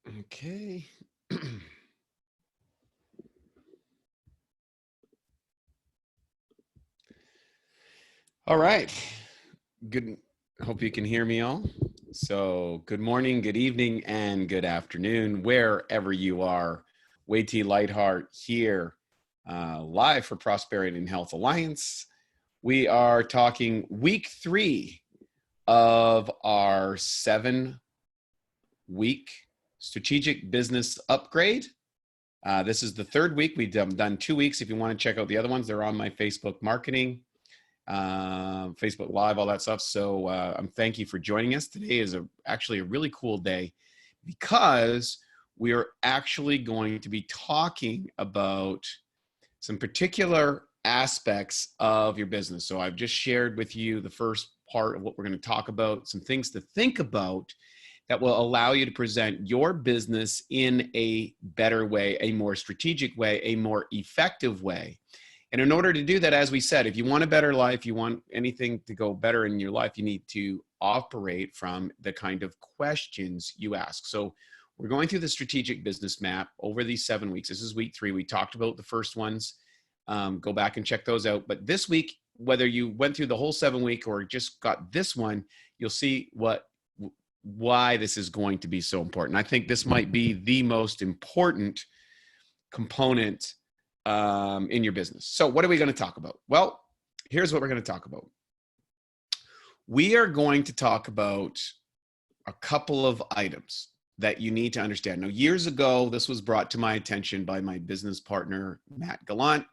Okay. All right. Good. Hope you can hear me all. So, good morning, good evening, and good afternoon, wherever you are. Wait till Lightheart here, live for Prosperity and Health Alliance. We are talking week 3 of our 7-week strategic business upgrade. This is the 3rd week. We've done 2 weeks. If you want to check out the other ones, they're on my Facebook marketing, Facebook Live, all that stuff. So thank you for joining us. Today is actually a really cool day because we are actually going to be talking about some particular aspects of your business. So I've just shared with you the first part of what we're going to talk about, some things to think about that will allow you to present your business in a better way, a more strategic way, a more effective way. And in order to do that, as we said, if you want a better life, you want anything to go better in your life, you need to operate from the kind of questions you ask. So we're going through the strategic business map over these 7 weeks. This is week 3. We talked about the first ones. Go back and check those out. But this week, whether you went through the whole 7-week or just got this one, you'll see why this is going to be so important. I think this might be the most important component in your business. So what are we going to talk about? Well, here's what we're going to talk about. We are going to talk about a couple of items that you need to understand. Now, years ago, this was brought to my attention by my business partner, Matt Gallant,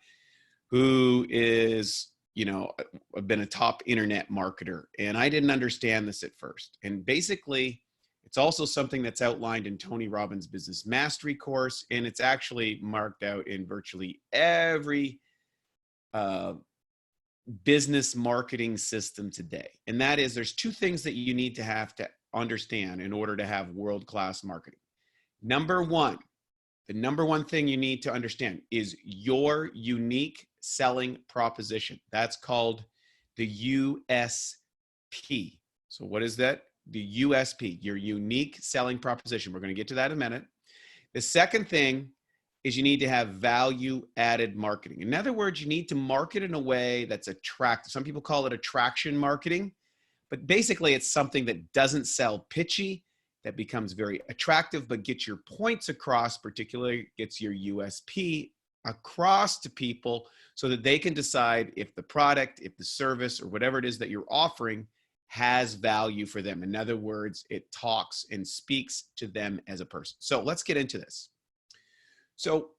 who is, been a top internet marketer. And I didn't understand this at first. And basically, it's also something that's outlined in Tony Robbins' Business Mastery course, and it's actually marked out in virtually every business marketing system today. And that is, there's 2 things that you need to have to understand in order to have world-class marketing. The number one thing you need to understand is your unique selling proposition. That's called the USP. So what is that? The USP, your unique selling proposition. We're going to get to that in a minute. The second thing is you need to have value-added marketing. In other words, you need to market in a way that's attractive. Some people call it attraction marketing, but basically it's something that doesn't sell pitchy, that becomes very attractive, but gets your points across, particularly gets your USP across to people so that they can decide if the product, if the service, or whatever it is that you're offering has value for them. In other words, it talks and speaks to them as a person. So let's get into this. So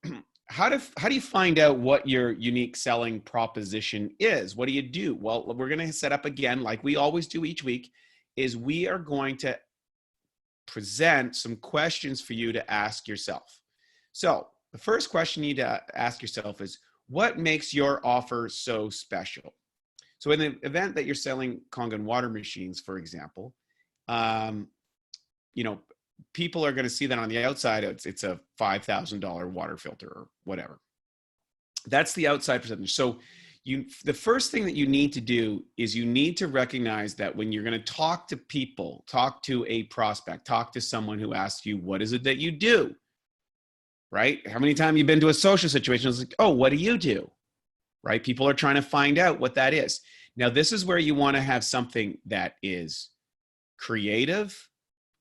how do you find out what your unique selling proposition is? What do you do? Well, we're going to set up again, like we always do each week, is we are going to present some questions for you to ask yourself. So the first question you need to ask yourself is, what makes your offer so special? So in the event that you're selling Kangen water machines, for example, people are going to see that on the outside, it's a $5,000 water filter or whatever. That's the outside percentage. So the first thing that you need to do is you need to recognize that when you're going to talk to people, talk to a prospect, talk to someone who asks you, what is it that you do? Right? How many times have you been to a social situation? It's like, oh, what do you do? Right? People are trying to find out what that is. Now, this is where you want to have something that is creative,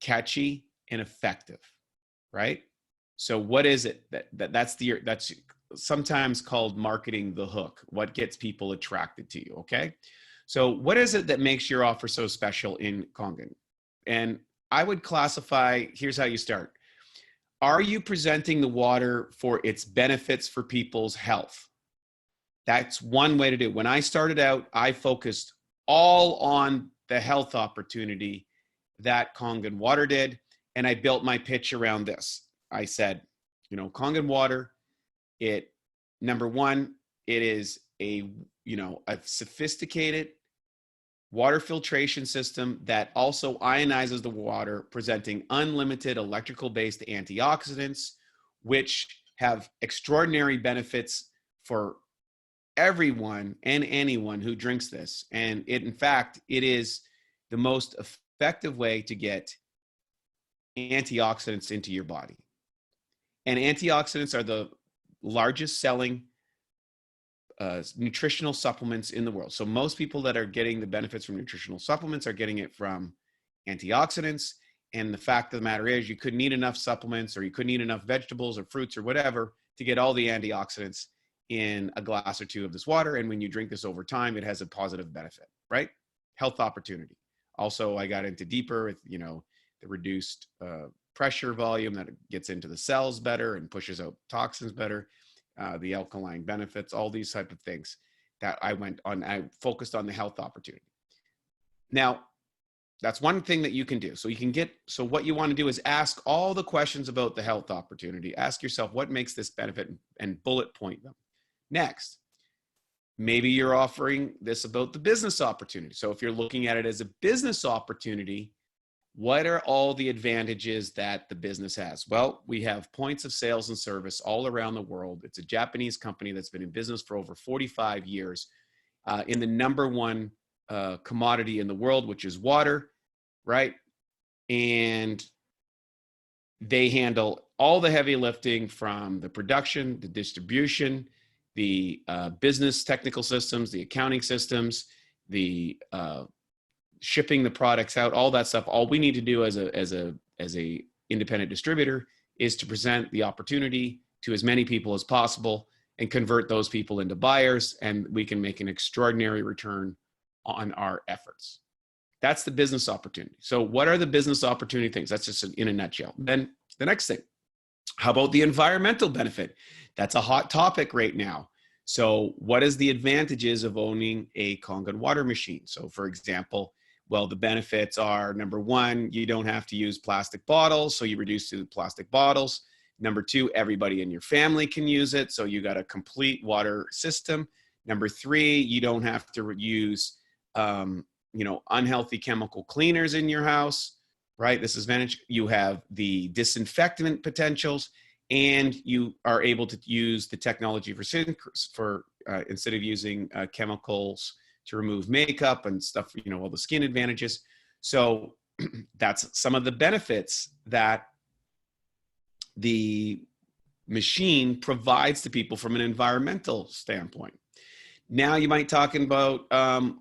catchy, and effective, right? So what is it that's sometimes called marketing the hook, what gets people attracted to you, okay? So what is it that makes your offer so special in Kangen? And I would classify, here's how you start. Are you presenting the water for its benefits for people's health? That's one way to do it. When I started out, I focused all on the health opportunity that Kangen water did, and I built my pitch around this. I said, Kangen water, number one, it is a sophisticated water filtration system that also ionizes the water, presenting unlimited electrical-based antioxidants, which have extraordinary benefits for everyone and anyone who drinks this. And in fact, it is the most effective way to get antioxidants into your body. And antioxidants are the largest selling nutritional supplements in the world. So most people that are getting the benefits from nutritional supplements are getting it from antioxidants. And the fact of the matter is, you couldn't eat enough supplements, or you couldn't eat enough vegetables or fruits or whatever to get all the antioxidants in a glass or two of this water. And when you drink this over time, it has a positive benefit, right? Health opportunity. Also, I got into deeper with, you know, the reduced pressure volume that gets into the cells better and pushes out toxins better, the alkaline benefits, all these type of things that I focused on the health opportunity. Now, that's one thing that you can do. So what you want to do is ask all the questions about the health opportunity. Ask yourself, what makes this benefit, and bullet point them. Next, maybe you're offering this about the business opportunity. So if you're looking at it as a business opportunity, what are all the advantages that the business has? Well, we have points of sales and service all around the world. It's a Japanese company that's been in business for over 45 years in the number one commodity in the world, which is water, right? And they handle all the heavy lifting from the production, the distribution, the business technical systems, the accounting systems, the shipping the products out, all that stuff. All we need to do as a independent distributor is to present the opportunity to as many people as possible and convert those people into buyers, and we can make an extraordinary return on our efforts. That's the business opportunity. So what are the business opportunity things? That's just in a nutshell. Then the next thing, how about the environmental benefit? That's a hot topic right now. So what is the advantages of owning a Kangen water machine? So for example, well, the benefits are, number one, you don't have to use plastic bottles, so you reduce to plastic bottles. Number two, everybody in your family can use it, so you got a complete water system. Number three, you don't have to use unhealthy chemical cleaners in your house, right? This is advantage. You have the disinfectant potentials, and you are able to use the technology for instead of using chemicals to remove makeup and stuff, all the skin advantages. So that's some of the benefits that the machine provides to people from an environmental standpoint. Now you might talk about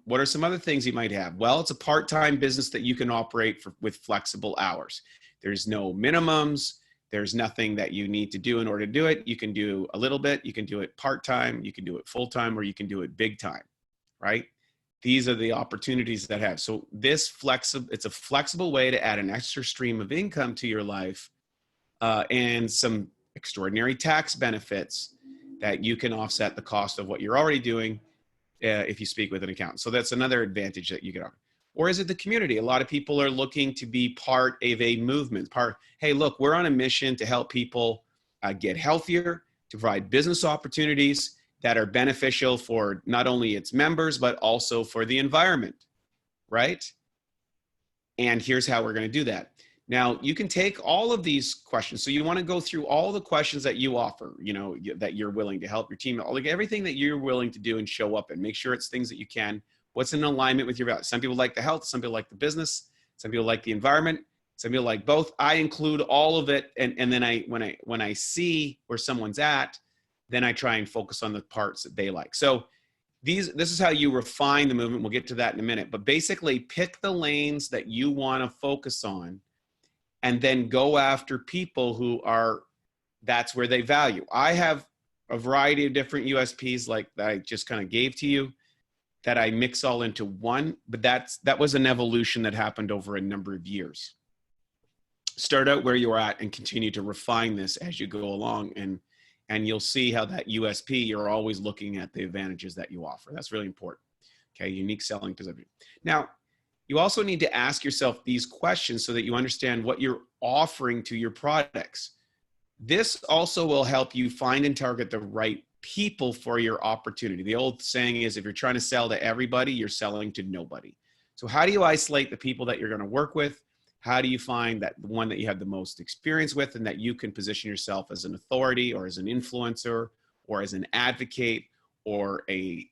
what are some other things you might have? Well, it's a part-time business that you can operate with flexible hours. There's no minimums. There's nothing that you need to do in order to do it. You can do a little bit. You can do it part-time. You can do it full-time, or you can do it big time, right? These are the opportunities that have. So it's a flexible way to add an extra stream of income to your life and some extraordinary tax benefits that you can offset the cost of what you're already doing if you speak with an accountant. So that's another advantage that you get on. Or is it the community? A lot of people are looking to be part of a movement. Hey, look, we're on a mission to help people get healthier, to provide business opportunities that are beneficial for not only its members, but also for the environment, right? And here's how we're going to do that. Now, you can take all of these questions. So you want to go through all the questions that you offer, that you're willing to help your team, everything that you're willing to do and show up and make sure it's things that you can. What's in alignment with your values? Some people like the health, some people like the business, some people like the environment, some people like both. I include all of it. And then when I see where someone's at, then I try and focus on the parts that they like. So this is how you refine the movement. We'll get to that in a minute. But basically, pick the lanes that you want to focus on, and then go after people that's where they value. I have a variety of different USPs like that I just kind of gave to you that I mix all into one, but that was an evolution that happened over a number of years. Start out where you're at and continue to refine this as you go along, and you'll see how that USP, you're always looking at the advantages that you offer. That's really important. Okay, unique selling position. Now, you also need to ask yourself these questions so that you understand what you're offering to your products. This also will help you find and target the right people for your opportunity. The old saying is, if you're trying to sell to everybody, you're selling to nobody. So how do you isolate the people that you're going to work with? How do you find that the one that you have the most experience with, and that you can position yourself as an authority or as an influencer or as an advocate or a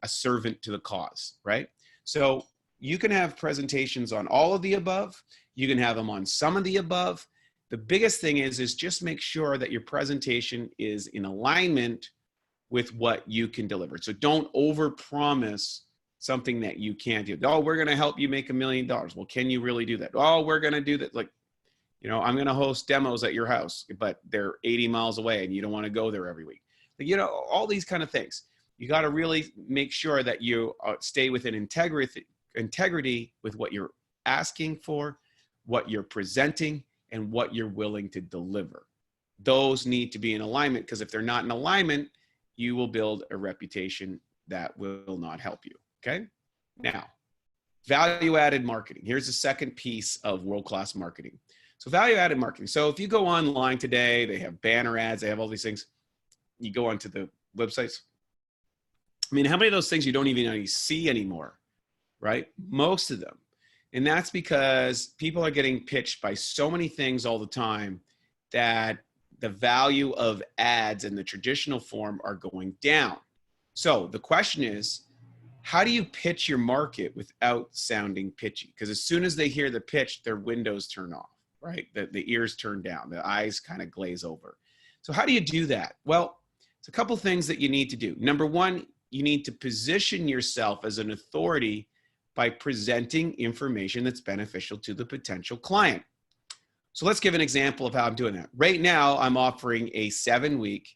servant to the cause, right? So you can have presentations on all of the above. You can have them on some of the above. The biggest thing is just make sure that your presentation is in alignment with what you can deliver. So don't overpromise something that you can't do. Oh, we're going to help you make $1 million. Well, can you really do that? Oh, we're going to do that. Like, you know, I'm going to host demos at your house, but they're 80 miles away and you don't want to go there every week. Like, you know, all these kind of things. You got to really make sure that you stay within integrity with what you're asking for, what you're presenting, and what you're willing to deliver. Those need to be in alignment, because if they're not in alignment, you will build a reputation that will not help you. Okay. Now, value-added marketing. Here's the second piece of world-class marketing. So value-added marketing. So if you go online today, they have banner ads, they have all these things. You go onto the websites. I mean, how many of those things you don't even see anymore, right? Most of them. And that's because people are getting pitched by so many things all the time that the value of ads in the traditional form are going down. So the question is, how do you pitch your market without sounding pitchy? Because as soon as they hear the pitch, their windows turn off, right? The ears turn down, the eyes kind of glaze over. So how do you do that? Well, it's a couple things that you need to do. Number one, you need to position yourself as an authority by presenting information that's beneficial to the potential client. So let's give an example of how I'm doing that. Right now, I'm offering a 7-week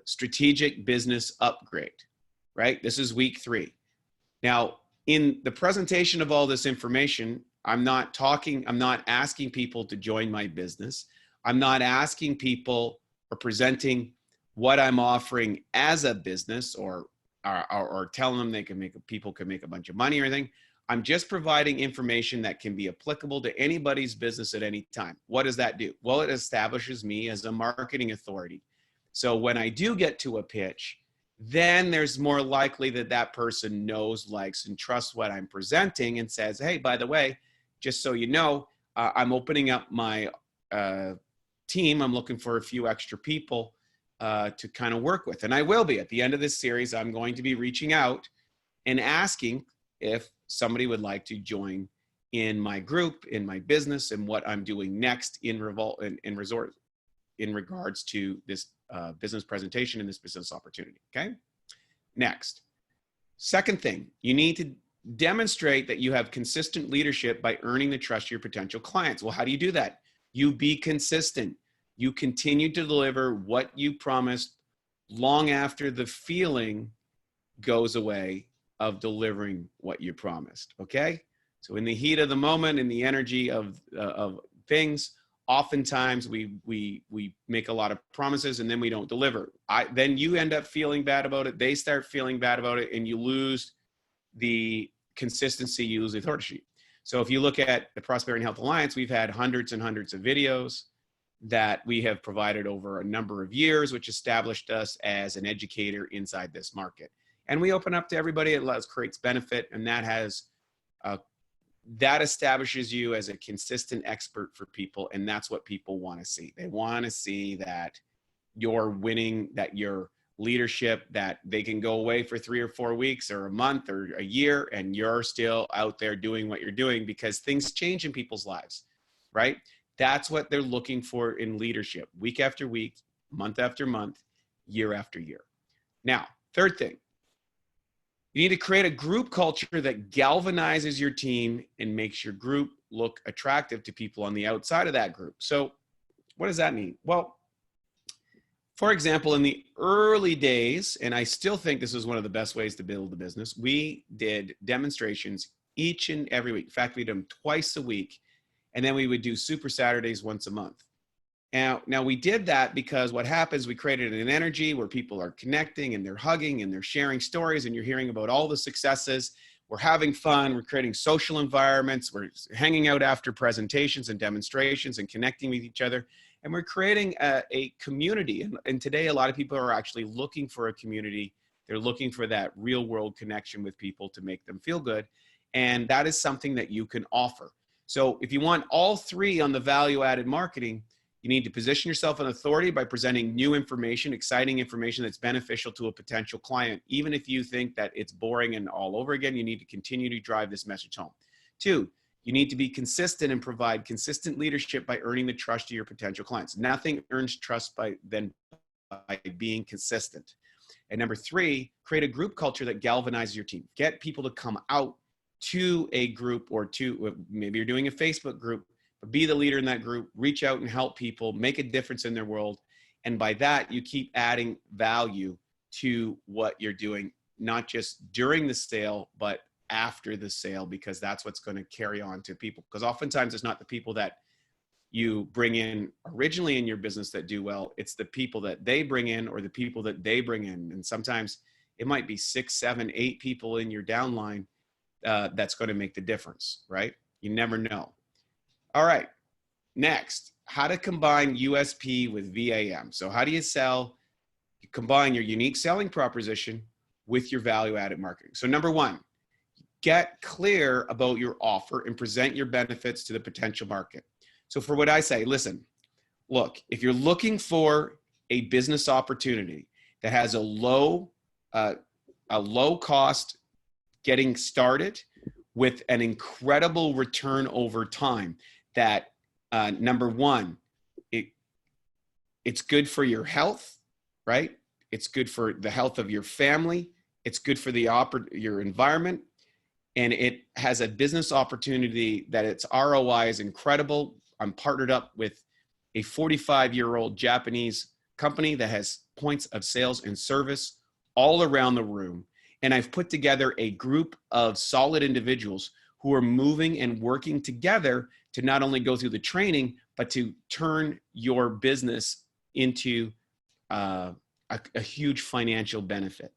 strategic business upgrade, right? This is week 3. Now, in the presentation of all this information, I'm not asking people to join my business. I'm not asking people or presenting what I'm offering as a business or telling them people can make a bunch of money or anything. I'm just providing information that can be applicable to anybody's business at any time. What does that do? Well, it establishes me as a marketing authority. So when I do get to a pitch, then there's more likely that that person knows, likes, and trusts what I'm presenting and says, hey, by the way, just so you know, I'm opening up my team. I'm looking for a few extra people to kind of work with. And I will be. At the end of this series, I'm going to be reaching out and asking if somebody would like to join in my group, in my business, and what I'm doing next in regards to this business presentation and this business opportunity. Okay. Next, second thing, you need to demonstrate that you have consistent leadership by earning the trust of your potential clients. Well, how do you do that? You be consistent. You continue to deliver what you promised long after the feeling goes away of delivering what you promised. Okay. So in the heat of the moment, in the energy of things, oftentimes we make a lot of promises and then we don't deliver. Then you end up feeling bad about it. They start feeling bad about it, and you lose the consistency, you lose the authority. So if you look at the Prosperity and Health Alliance, we've had hundreds and hundreds of videos that we have provided over a number of years, which established us as an educator inside this market. And we open up to everybody. It creates benefit, and that establishes you as a consistent expert for people. And that's what people want to see. They want to see that you're winning, that your leadership, that they can go away for 3 or 4 weeks or a month or a year, and you're still out there doing what you're doing, because things change in people's lives, right? That's what they're looking for in leadership, week after week, month after month, year after year. Now, third thing, you need to create a group culture that galvanizes your team and makes your group look attractive to people on the outside of that group. So what does that mean? Well, for example, in the early days, and I still think this is one of the best ways to build a business, we did demonstrations each and every week. In fact, we did them twice a week, and then we would do Super Saturdays once a month. Now we did that because what happens, we created an energy where people are connecting and they're hugging and they're sharing stories, and you're hearing about all the successes. We're having fun. We're creating social environments. We're hanging out after presentations and demonstrations and connecting with each other. And we're creating a community. And today, a lot of people are actually looking for a community. They're looking for that real world connection with people to make them feel good. And that is something that you can offer. So if you want all three on the value added marketing, You need to position yourself in authority by presenting new information, exciting information that's beneficial to a potential client. Even if you think that it's boring and all over again, you need to continue to drive this message home. 2, you need to be consistent and provide consistent leadership by earning the trust of your potential clients. Nothing earns trust by being consistent. And number 3, create a group culture that galvanizes your team. Get people to come out to a group, or to, maybe you're doing a Facebook group, but be the leader in that group, reach out and help people, make a difference in their world. And by that, you keep adding value to what you're doing, not just during the sale, but after the sale, because that's what's going to carry on to people. Because oftentimes it's not the people that you bring in originally in your business that do well, it's the people that they bring in, or the people that they bring in. And sometimes it might be 6, 7, 8 people in your downline that's going to make the difference, right? You never know. All right, next, how to combine USP with VAM. So how do you sell? You combine your unique selling proposition with your value-added marketing. So number 1, get clear about your offer and present your benefits to the potential market. So for what I say, listen, look, if you're looking for a business opportunity that has a low cost getting started with an incredible return over time, that number 1, it's good for your health, right? It's good for the health of your family. It's good for your environment. And it has a business opportunity that its ROI is incredible. I'm partnered up with a 45-year-old Japanese company that has points of sales and service all around the room. And I've put together a group of solid individuals who are moving and working together to not only go through the training, but to turn your business into a huge financial benefit.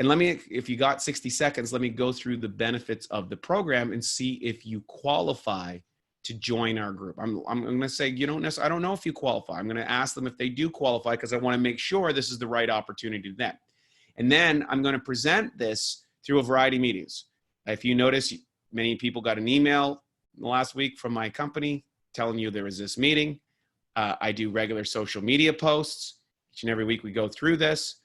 And if you got 60 seconds, let me go through the benefits of the program and see if you qualify to join our group. I'm going to say, I don't know if you qualify. I'm going to ask them if they do qualify, because I want to make sure this is the right opportunity to them. And then I'm going to present this through a variety of meetings. If you notice, many people got an email last week from my company telling you there was this meeting. I do regular social media posts. Each and every week we go through this.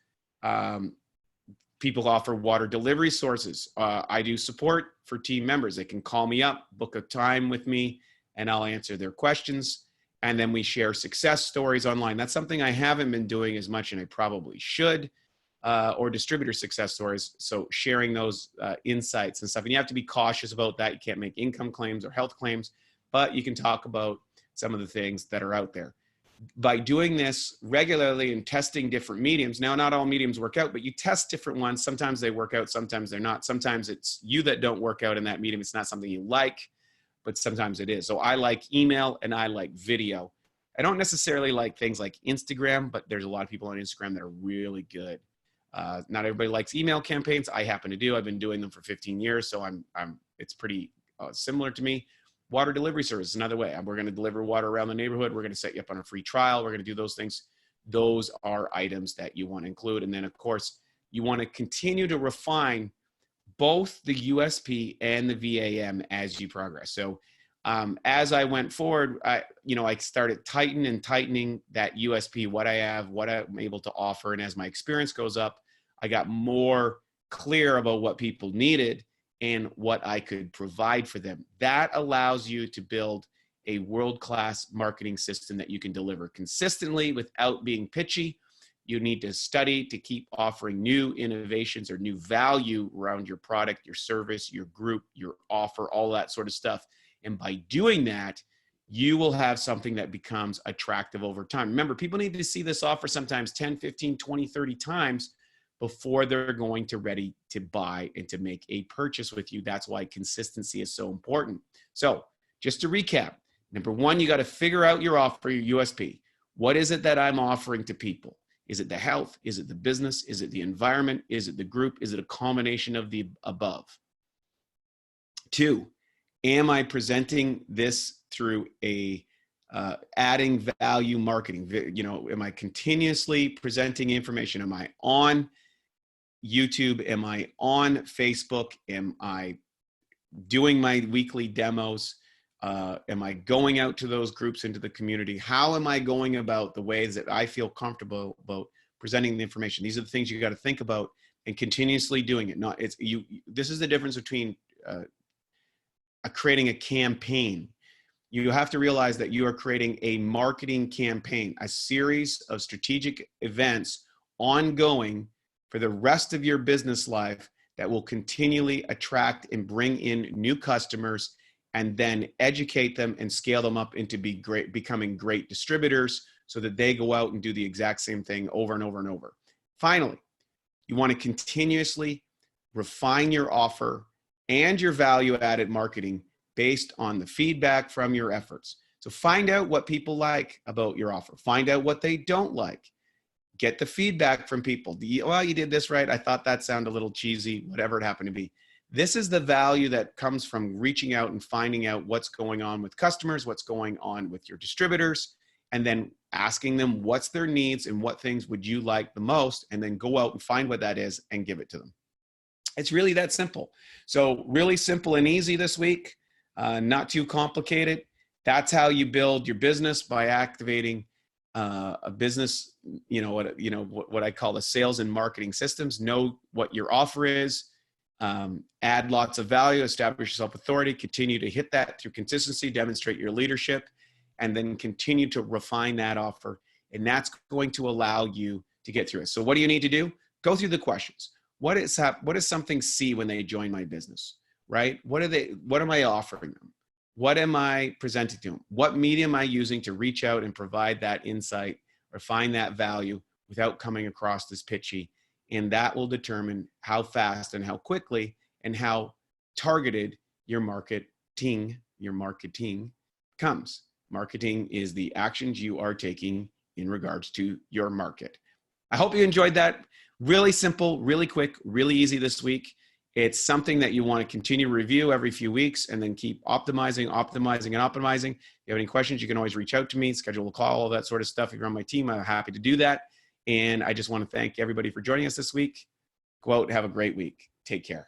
People offer water delivery sources. I do support for team members. They can call me up, book a time with me, and I'll answer their questions. And then we share success stories online. That's something I haven't been doing as much, and I probably should, or distributor success stories. So sharing those insights and stuff. And you have to be cautious about that. You can't make income claims or health claims, but you can talk about some of the things that are out there. By doing this regularly and testing different mediums, now not all mediums work out, but you test different ones. Sometimes they work out, sometimes they're not. Sometimes it's you that don't work out in that medium. It's not something you like, but sometimes it is. So I like email and I like video. I don't necessarily like things like Instagram, but there's a lot of people on Instagram that are really good. Not everybody likes email campaigns. I happen to do. I've been doing them for 15 years, so it's pretty similar to me. Water delivery service is another way. We're going to deliver water around the neighborhood. We're going to set you up on a free trial. We're going to do those things. Those are items that you want to include. And then, of course, you want to continue to refine both the USP and the VAM as you progress. So as I went forward, I started tightening that USP, what I have, what I'm able to offer. And as my experience goes up, I got more clear about what people needed and what I could provide for them. That allows you to build a world-class marketing system that you can deliver consistently without being pitchy. You need to study to keep offering new innovations or new value around your product, your service, your group, your offer, all that sort of stuff. And by doing that, you will have something that becomes attractive over time. Remember, people need to see this offer sometimes 10, 15, 20, 30 times before they're going to ready to buy and to make a purchase with you. That's why consistency is so important. So just to recap, number 1, you got to figure out your offer, your USP. What is it that I'm offering to people? Is it the health? Is it the business? Is it the environment? Is it the group? Is it a combination of the above? 2, am I presenting this through a adding value marketing? Am I continuously presenting information? Am I on YouTube? Am I on Facebook? Am I doing my weekly demos? Am I going out to those groups, into the community? How am I going about the ways that I feel comfortable about presenting the information? These are the things you got to think about, and continuously doing it. Not, it's you. This is the difference between creating a campaign. You have to realize that you are creating a marketing campaign, a series of strategic events ongoing for the rest of your business life that will continually attract and bring in new customers, and then educate them and scale them up into becoming great distributors, so that they go out and do the exact same thing over and over and over. Finally, you want to continuously refine your offer and your value-added marketing based on the feedback from your efforts. So find out what people like about your offer. Find out what they don't like. Get the feedback from people. Well, you did this right. I thought that sounded a little cheesy, whatever it happened to be. This is the value that comes from reaching out and finding out what's going on with customers, what's going on with your distributors, and then asking them what's their needs and what things would you like the most, and then go out and find what that is and give it to them. It's really that simple. So really simple and easy this week, not too complicated. That's how you build your business, by activating a business, what I call the sales and marketing systems. Know what your offer is, add lots of value, establish yourself authority, continue to hit that through consistency, demonstrate your leadership, and then continue to refine that offer. And that's going to allow you to get through it. So what do you need to do? Go through the questions. What does something see when they join my business, right? What am I offering them? What am I presenting to them? What medium am I using to reach out and provide that insight or find that value without coming across as pitchy? And that will determine how fast and how quickly and how targeted your marketing comes. Marketing is the actions you are taking in regards to your market. I hope you enjoyed that. Really simple, really quick, really easy this week. It's something that you want to continue to review every few weeks, and then keep optimizing. If you have any questions, you can always reach out to me, schedule a call, all that sort of stuff. If you're on my team, I'm happy to do that. And I just want to thank everybody for joining us this week. Go out and have a great week. Take care.